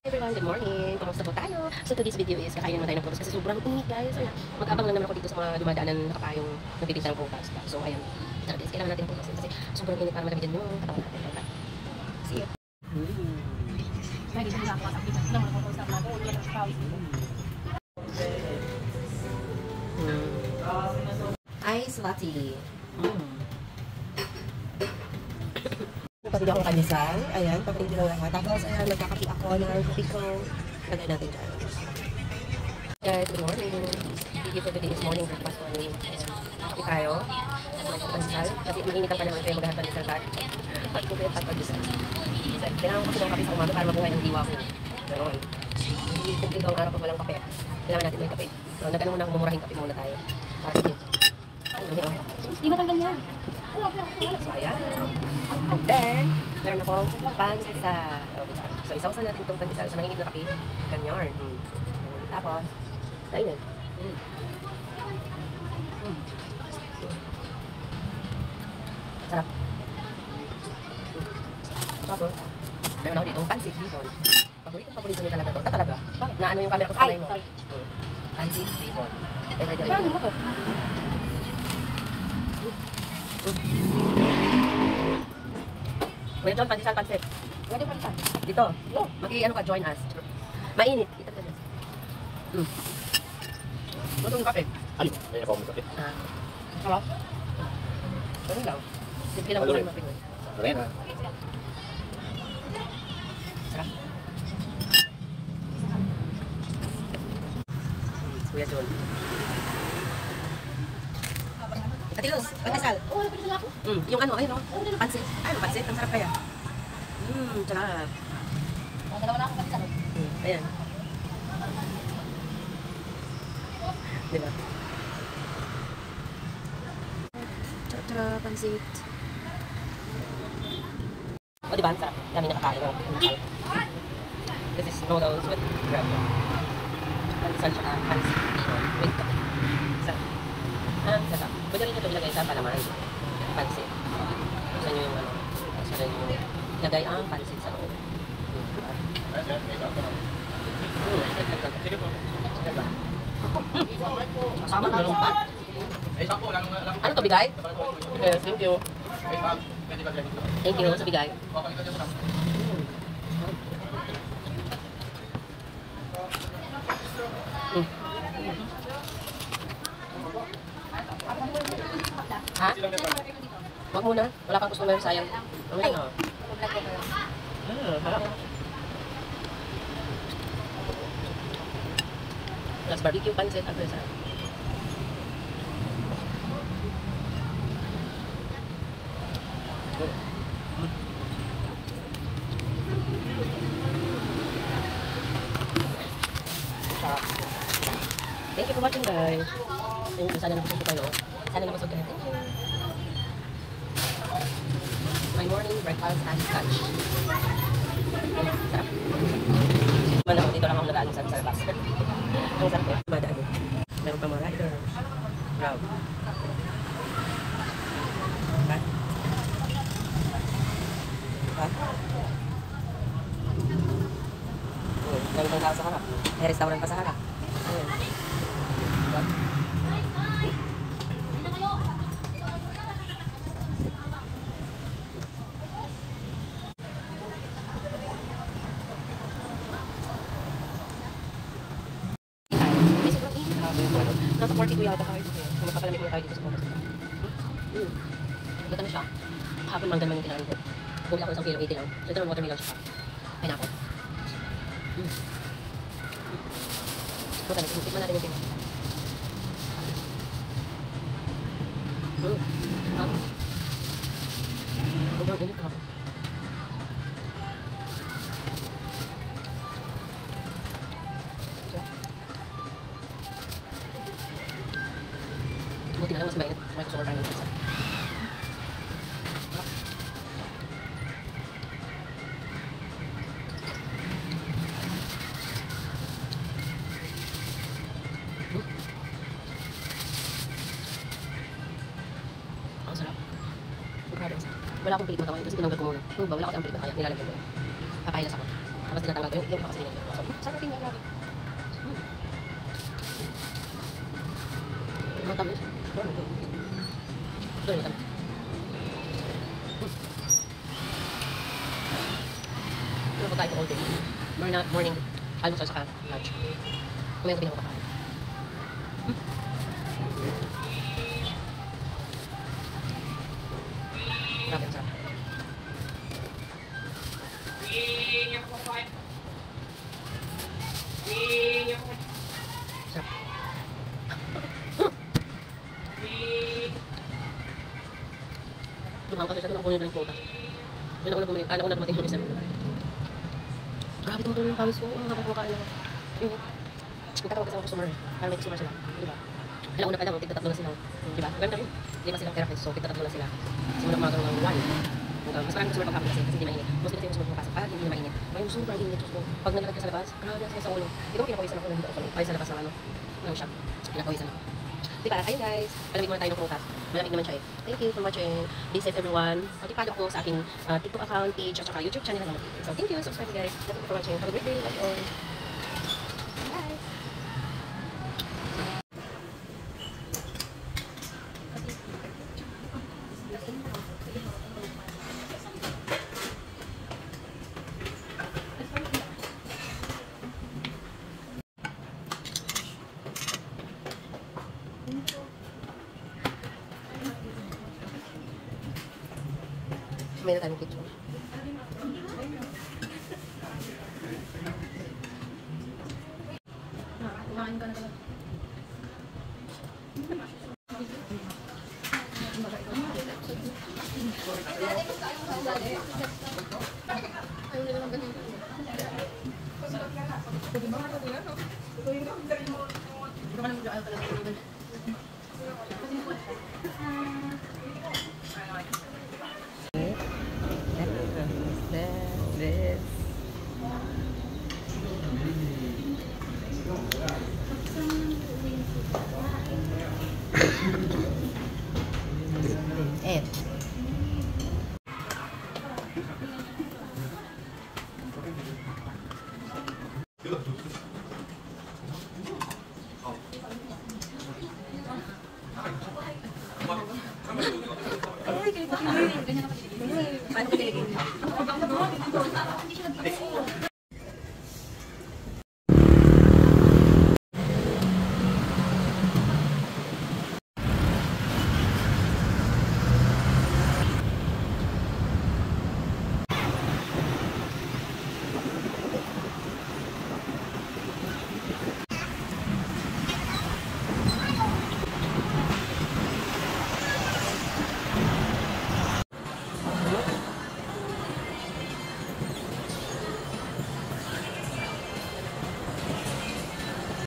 Everyone, good morning! Kamusta po tayo? So today's video is kakain naman tayo ng prutas kasi sobrang init guys. Ayan, mag-abang lang naman ako dito sa mga dumadaanan na nakapayong nagpipinta ng prutas. So ayan, tara guys, kailangan natin ng prutas kasi sobrang init para malamigan yung katawan natin. Okay. See you! Ice latte. Pati akong kanyasal. Ayan, papainti lang lahat. Tapos, ayan, nagkakapi ako ng kapi ko. Lagay natin dyan. Guys, good morning. Video for today is morning breakfast morning. Kapi tayo. At magkakansal. Kasi mainit ang panahon kaya maghahat ng isang kat. At kukit at pag-isal. Kailangan ko kasi ng kapi sa umaga para mabuhay ang diwa ko. Ganon. Hindi kumplito ang araw pag walang kape. Kailangan natin may kape. So, nagano muna mumurahing kape muna tayo. Para sige. Hindi matanggal yan. So, ayan. And then, meron akong pansisa. So, isawsan natin itong pansisa sa nanginit na kape. Ganyan. Tapos, kainin. Sarap. Tapos, meron ako dito pansit bacon. Paborito niyo talaga ito. Talaga? Bakit? Naano yung camera ko sa kamay mo? Pansit bacon. Parang mo ko. Kuya John, pansit. Pwede pansit. Dito. Maki-ano ka, join us. Mainit. Dito ka dyan. Gusto yung kape? Ano? Kaya pa mo kape? Sarap. Ano lang? Simple lang po yung mapinoy. Rena. Sarap. Kuya John. Ate Luz, pagkasal. Oo, pagkasal ako. Yung ano, ayun o. Pansit. Ano, pansit? Ang sarap kaya. Sarap. Dalawa na akong pagkasal. Ayan. Diba? Tara, pansit. O diba, ang sarap. Dami nakakain ng pansit. This is noodles with crab. Pansit siya pansit. With kape. Sarap. Sarap. Pwede rin ito ilagay sa palaman. Pansit. Gusto nyo yung ano. Gusto nyo yung ilagay ang pansit sa loob. Kasama na lang pa. Ano to, bigay? Yes, thank you. Thank you sa bigay. Ha? Wag muna. Wala kang customer, sayang. Ay, no. Harap. Plus barbecue pancit at sarap. Thank you for watching, guys. Thank you. Sana nabusog ko kayo. Sana nabusog kayo. Thank you. My morning breakfast and lunch. Sarap. Man ako, dito lang ako nag-ano sa labas. Ang sarap eh. Madaan eh. Meron pa mga riders. Grab. Ha? Ha? Meron pang tao sa harap. May restaurant pa sa harap. Ayan. Nasa 42 yata tayo dito. Kung makapalamig mo tayo dito sa photos. Ito na siya. Hapon manggan man yung kailangan ko. Bumili ako isang kilo, 80 lang. So ito ng watermelon siya. Pineapple. Buta na, tikman natin yung pineapple. Sobrang init ka. Buti na lang mas mainit. May customer tayo ng pizza. Ang sarap. Wala akong pilit mo tayo kasi tinanggal ko muna. Wala akong pilit na kaya nilalagyan ko. Papailas ako. Tapos tinatanggal ko yung kasi nila. So, sarap din grabe. Matamis. Ito yung matamis. Ano ko tayo all day? Morning, almusal saka lunch. Kumain ko din ako kakain. Grabe, ang sarap. Sarap. Lumang kasi siya doon ako kunin ng quota. Yun ako na bumili. Kala ko na dumating yung isa. Grabe tumutuloy yung pawis ko. Ang habang kumakain ako. Nagtatawag kasi ako customer. Parang may customer sila. Diba? Alam una pa lang, tigtatatlo na sila. Diba? Ganda rin. Lima silang therapist, so tigtatatlo na sila. Simula umaga ng 1. Mas maraming customer pagkapon kasi hindi mainit. Mas kasi yung customer pumapasok para hindi mainit. May sobrang init ko. Pag nalagay sa labas, grabe ang sa ulo. Di ba pinapawisan ako nandito ako? Ay sa labas ng ng shop. Pinapawisan ako. Diba? Ayun guys. Malamig muna tayo ng prutas. Malamig naman siya eh. Thank you for watching. Be safe everyone. Pag-follow ako sa aking TikTok account, page, at saka YouTube channel naman. So thank you. Subscribe guys. Thank you for watching. Have a great day. Love you all. Bye. May na tayong picture. Kumain ka na talaga. Ayaw nila lang ganyan. Ito ka naman ayaw talaga ganyan. This. It.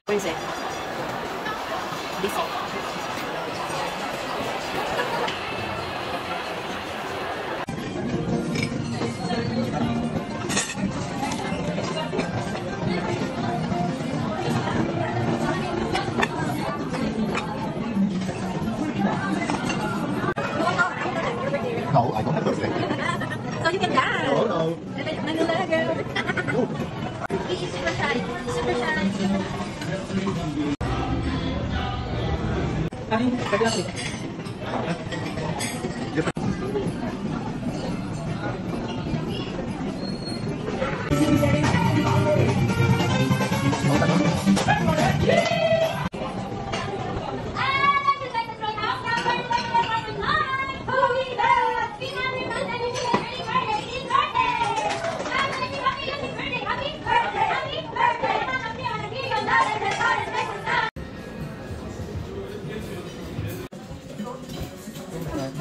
Wednesday. Busy. No, I don't have birthday. So you can dance. Oh no. Manila girl. He's super shy. Super shy. Ay, kagla ko.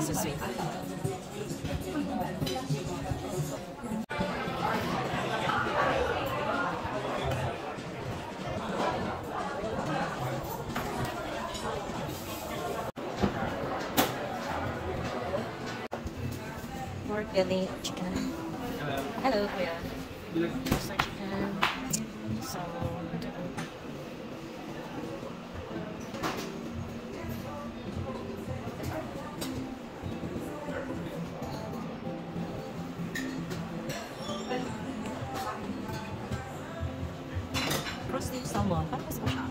So sweet. More Philly chicken. Hello, kuya. Roasted chicken. Salad. Frosty salmon. Parang gusto ko siya.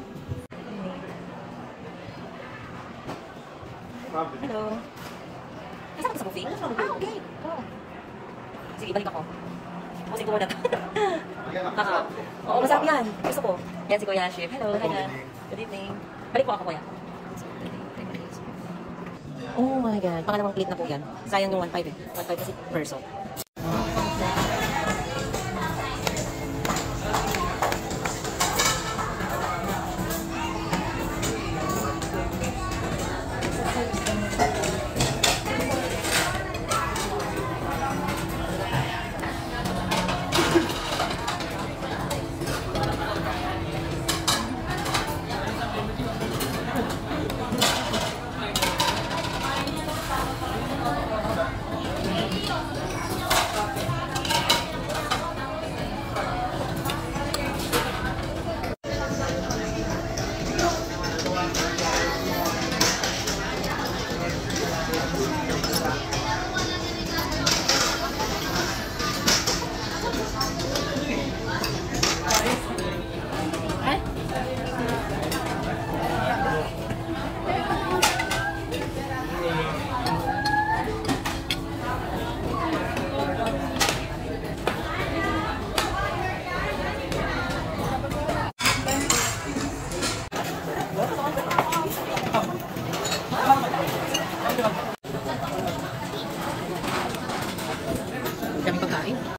Hello. Kasama ka sa buffet? Ah, okay. Oh. Sige, balik ako. Kasi ko muna. Oo, masarap yan. Gusto ko. Yan si Kuya Ship. Hello, hi na. Good evening. Balik po ako, Kuya. Oh my God. Pangalawang plate na po yan. Sayang yung 1.5 eh. 1.5 kasi person.